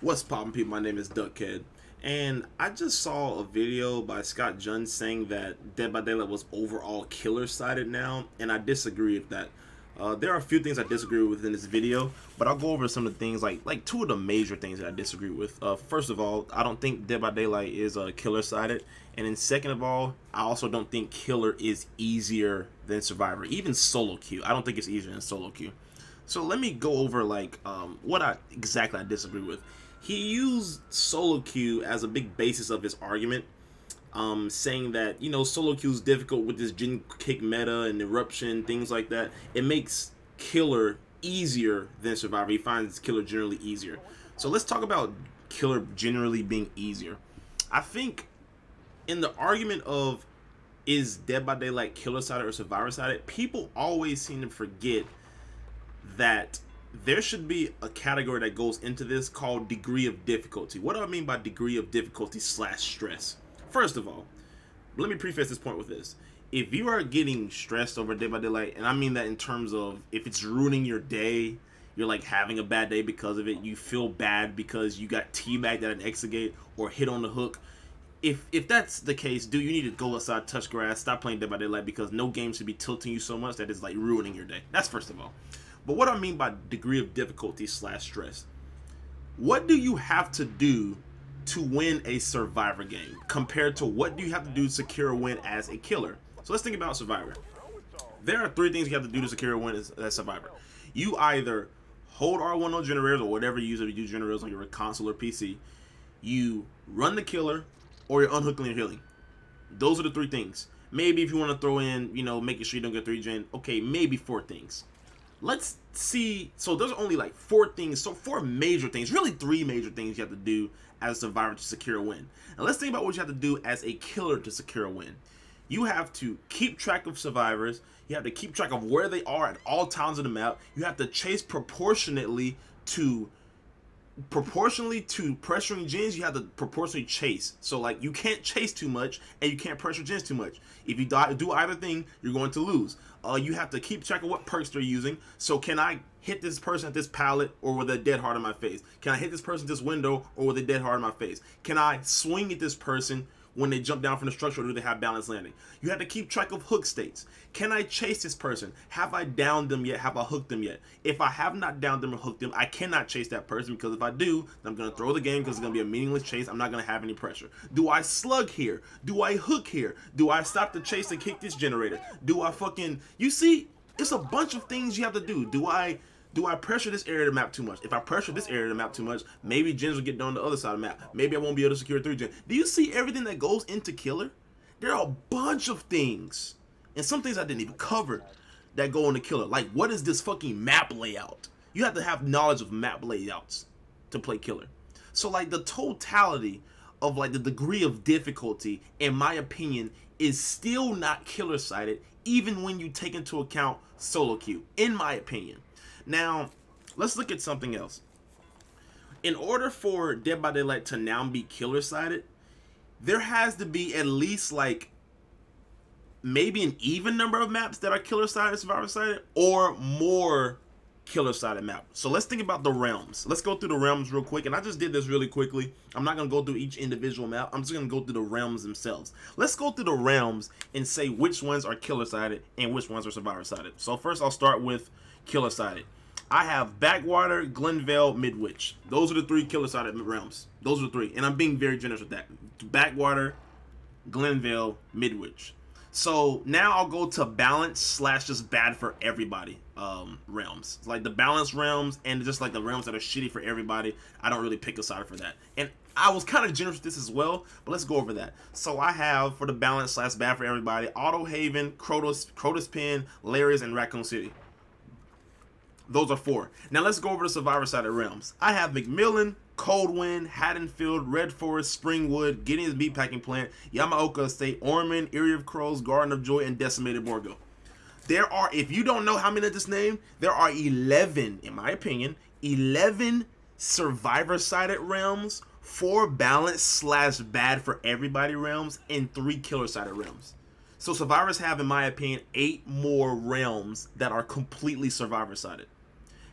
What's poppin', people? My name is Duckhead, and I just saw a video by Scott Junn saying that Dead by Daylight was overall killer-sided now, and I disagree with that. There are a few things I disagree with in this video, but I'll go over some of the things, like two of the major things that I disagree with. First of all, I don't think Dead by Daylight is killer-sided, and then second of all, I also don't think killer is easier than survivor, even solo queue. I don't think it's easier than solo queue. So let me go over what exactly I disagree with. He used solo queue as a big basis of his argument, saying that solo queue is difficult with this gen kick meta and eruption, things like that. It makes killer easier than survivor. He finds killer generally easier. So let's talk about killer generally being easier. I think in the argument of is Dead by Daylight killer sided or survivor sided, people always seem to forget that there should be a category that goes into this called degree of difficulty. What do I mean by degree of difficulty / stress? First of all, let me preface this point with this. If you are getting stressed over Dead by Daylight, and I mean that in terms of if it's ruining your day, you're like having a bad day because of it, you feel bad because you got teabagged at an exegate or hit on the hook. If that's the case, dude, you need to go outside, touch grass, stop playing Dead by Daylight, because no game should be tilting you so much that it's like ruining your day. That's first of all. But what I mean by degree of difficulty / stress, what do you have to do to win a survivor game compared to what do you have to do to secure a win as a killer? So let's think about survivor. There are three things you have to do to secure a win as survivor. You either hold R1 on generators or whatever you use, if you use generators on your console or PC. You run the killer, or you're unhooking your healing. Those are the three things. Maybe if you want to throw in, making sure you don't get 3 gen, okay, maybe 4 things. Let's see. So there's only like 4 things. So 4 major things, really 3 major things you have to do as a survivor to secure a win. And let's think about what you have to do as a killer to secure a win. You have to keep track of survivors. You have to keep track of where they are at all times of the map. You have to chase proportionally to pressuring gens. You have to proportionally chase. So like you can't chase too much and you can't pressure gens too much. If you do either thing, you're going to lose. You have to keep track of what perks they're using. So can I hit this person at this pallet or with a dead hard in my face? Can I hit this person at this window or with a dead hard in my face? Can I swing at this person when they jump down from the structure, or do they have balanced landing? You have to keep track of hook states. Can I chase this person? Have I downed them yet? Have I hooked them yet? If I have not downed them or hooked them, I cannot chase that person, because if I do, then I'm going to throw the game because it's going to be a meaningless chase. I'm not going to have any pressure. Do I slug here? Do I hook here? Do I stop the chase and kick this generator? Do I you see, it's a bunch of things you have to do. Do I pressure this area of the map too much? If I pressure this area of the map too much, maybe gens will get down the other side of the map. Maybe I won't be able to secure 3 gen. Do you see everything that goes into killer? There are a bunch of things, and some things I didn't even cover, that go into killer. Like, what is this fucking map layout? You have to have knowledge of map layouts to play killer. So like the totality of like the degree of difficulty, in my opinion, is still not killer sided, even when you take into account solo queue, in my opinion. Now, let's look at something else. In order for Dead by Daylight to now be killer-sided, there has to be at least like maybe an even number of maps that are killer-sided, survivor-sided, or more killer-sided maps. So let's think about the realms. Let's go through the realms real quick, and I just did this really quickly. I'm not going to go through each individual map. I'm just going to go through the realms themselves. Let's go through the realms and say which ones are killer-sided and which ones are survivor-sided. So first I'll start with killer-sided. I have Backwater, Glenvale, Midwich. Those are the 3 killer-sided realms. Those are the 3, and I'm being very generous with that. Backwater, Glenvale, Midwich. So now I'll go to balance / just bad for everybody realms. Like the balance realms and just like the realms that are shitty for everybody. I don't really pick a side for that. And I was kind of generous with this as well, but let's go over that. So I have, for the balance / bad for everybody, Auto Haven, Crotus Pen, Larius, and Raccoon City. Those are 4. Now let's go over the survivor side of realms. I have McMillan, Coldwind, Haddonfield, Red Forest, Springwood, Gideon's Meatpacking Plant, Yamaoka Estate, Ormond, Eyrie of Crows, Garden of Joy, and Decimated Borgo. There are, if you don't know how many I just named, there are 11, in my opinion, 11 survivor-sided realms, 4 balance / bad for everybody realms, and 3 killer-sided realms. So survivors have, in my opinion, 8 more realms that are completely survivor-sided.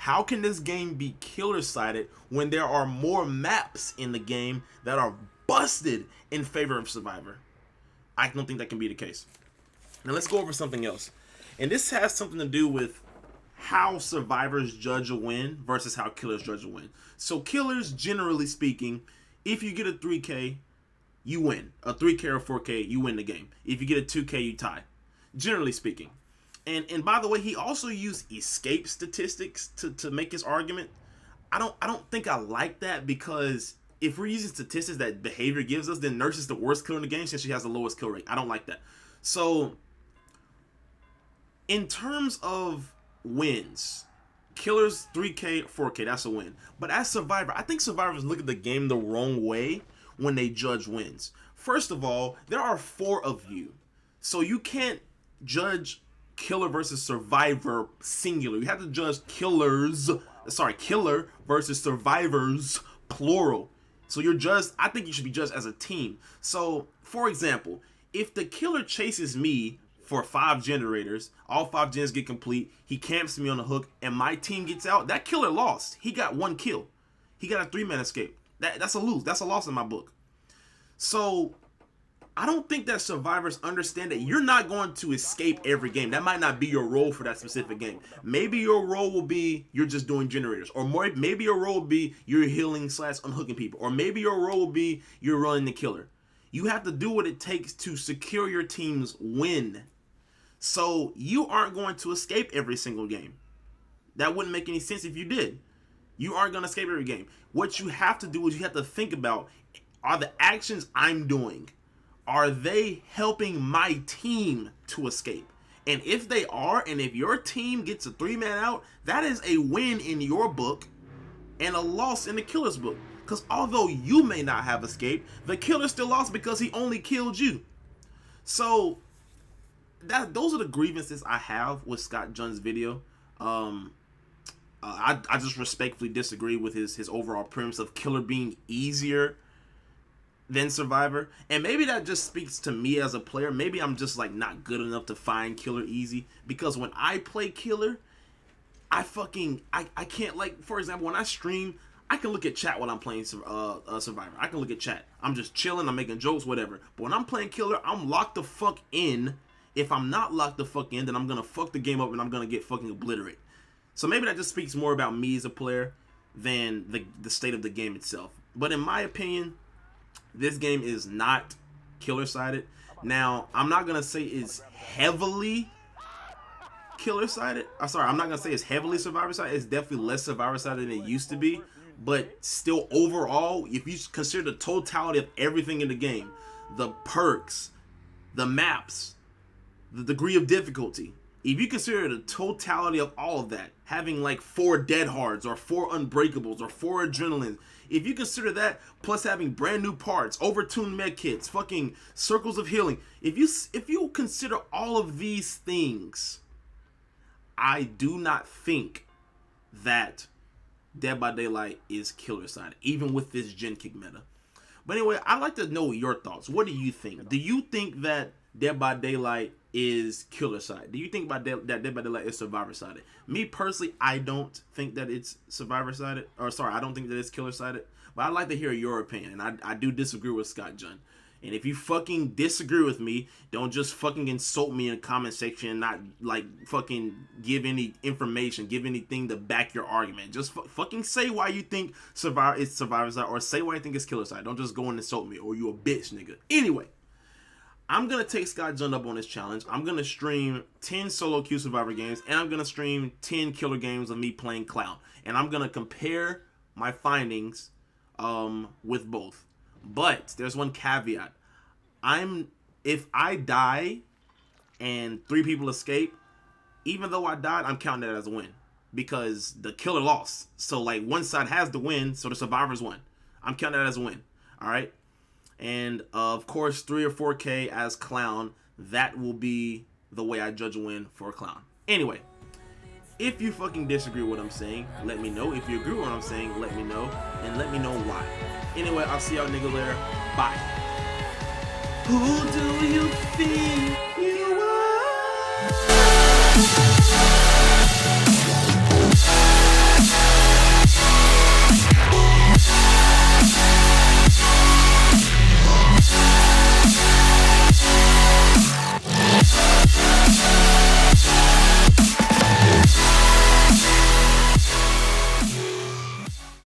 How can this game be killer-sided when there are more maps in the game that are busted in favor of Survivor? I don't think that can be the case. Now let's go over something else. And this has something to do with how survivors judge a win versus how killers judge a win. So killers, generally speaking, if you get a 3K, you win. A 3K or 4K, you win the game. If you get a 2K, you tie. Generally speaking. And by the way, he also used escape statistics to make his argument. I don't think I like that, because if we're using statistics that behavior gives us, then Nurse is the worst killer in the game since she has the lowest kill rate. I don't like that. So in terms of wins, killers 3K, 4K, that's a win. But as Survivor, I think survivors look at the game the wrong way when they judge wins. First of all, there are 4 of you, so you can't judge killer versus survivor singular. You have to judge killer versus survivors plural. So you're judged, I think you should be judged as a team. So for example, if the killer chases me for 5 generators, all 5 gens get complete, he camps me on the hook, and my team gets out, that killer lost. He got 1 kill. He got a 3-man escape. That's a lose. That's a loss in my book. So I don't think that survivors understand that you're not going to escape every game. That might not be your role for that specific game. Maybe your role will be you're just doing generators, or maybe your role will be you're healing / unhooking people, or maybe your role will be you're running the killer. You have to do what it takes to secure your team's win. So you aren't going to escape every single game. That wouldn't make any sense if you did. You aren't going to escape every game. What you have to do is you have to think about, are the actions I'm doing, are they helping my team to escape? And if they are, and if your team gets a 3-man out, that is a win in your book and a loss in the killer's book. Because although you may not have escaped, the killer still lost because he only killed you. So those are the grievances I have with Scott Junn's video. I just respectfully disagree with his overall premise of killer being easier than Survivor. And maybe that just speaks to me as a player. Maybe I'm just like not good enough to find killer easy, because when I play killer, I can't, like, for example, when I stream, I can look at chat while I'm playing Survivor. I can look at chat. I'm just chilling, I'm making jokes, whatever. But when I'm playing killer, I'm locked the fuck in. If I'm not locked the fuck in, then I'm gonna fuck the game up and I'm gonna get fucking obliterated. So maybe that just speaks more about me as a player than the state of the game itself. But in my opinion, this game is not killer-sided. Now, I'm not going to say it's heavily killer-sided. I'm not going to say it's heavily survivor-sided. It's definitely less survivor-sided than it used to be. But still, overall, if you consider the totality of everything in the game, the perks, the maps, the degree of difficulty, if you consider the totality of all of that, having like 4 dead hards or 4 unbreakables or 4 adrenalines, if you consider that, plus having brand new parts, overtuned med kits, fucking circles of healing, if you consider all of these things, I do not think that Dead by Daylight is killer-sided, even with this gen kick meta. But anyway, I'd like to know your thoughts. What do you think? Do you think that Dead by Daylight is killer-sided? Do you think that Dead by Daylight is survivor-sided? Me personally, I don't think that it's survivor-sided. I don't think that it's killer-sided. But I'd like to hear your opinion. And I do disagree with Scott Junn. And if you fucking disagree with me, don't just fucking insult me in the comment section and not like fucking give any information, give anything to back your argument. Just fucking say why you think it's survivor-sided, or say why you think it's killer-sided. Don't just go and insult me, or you a bitch, nigga. Anyway, I'm going to take Scott Junn up on this challenge. I'm going to stream 10 solo queue Survivor games, and I'm going to stream 10 killer games of me playing Clown. And I'm going to compare my findings with both. But there's one caveat. If I die and 3 people escape, even though I died, I'm counting that as a win, because the killer lost. So like one side has the win, so the survivors won. I'm counting that as a win. All right. And of course, 3 or 4K as Clown, that will be the way I judge a win for a Clown. Anyway, if you fucking disagree with what I'm saying, let me know. If you agree with what I'm saying, let me know. And let me know why. Anyway, I'll see y'all niggas later. Bye. Who do you think you are?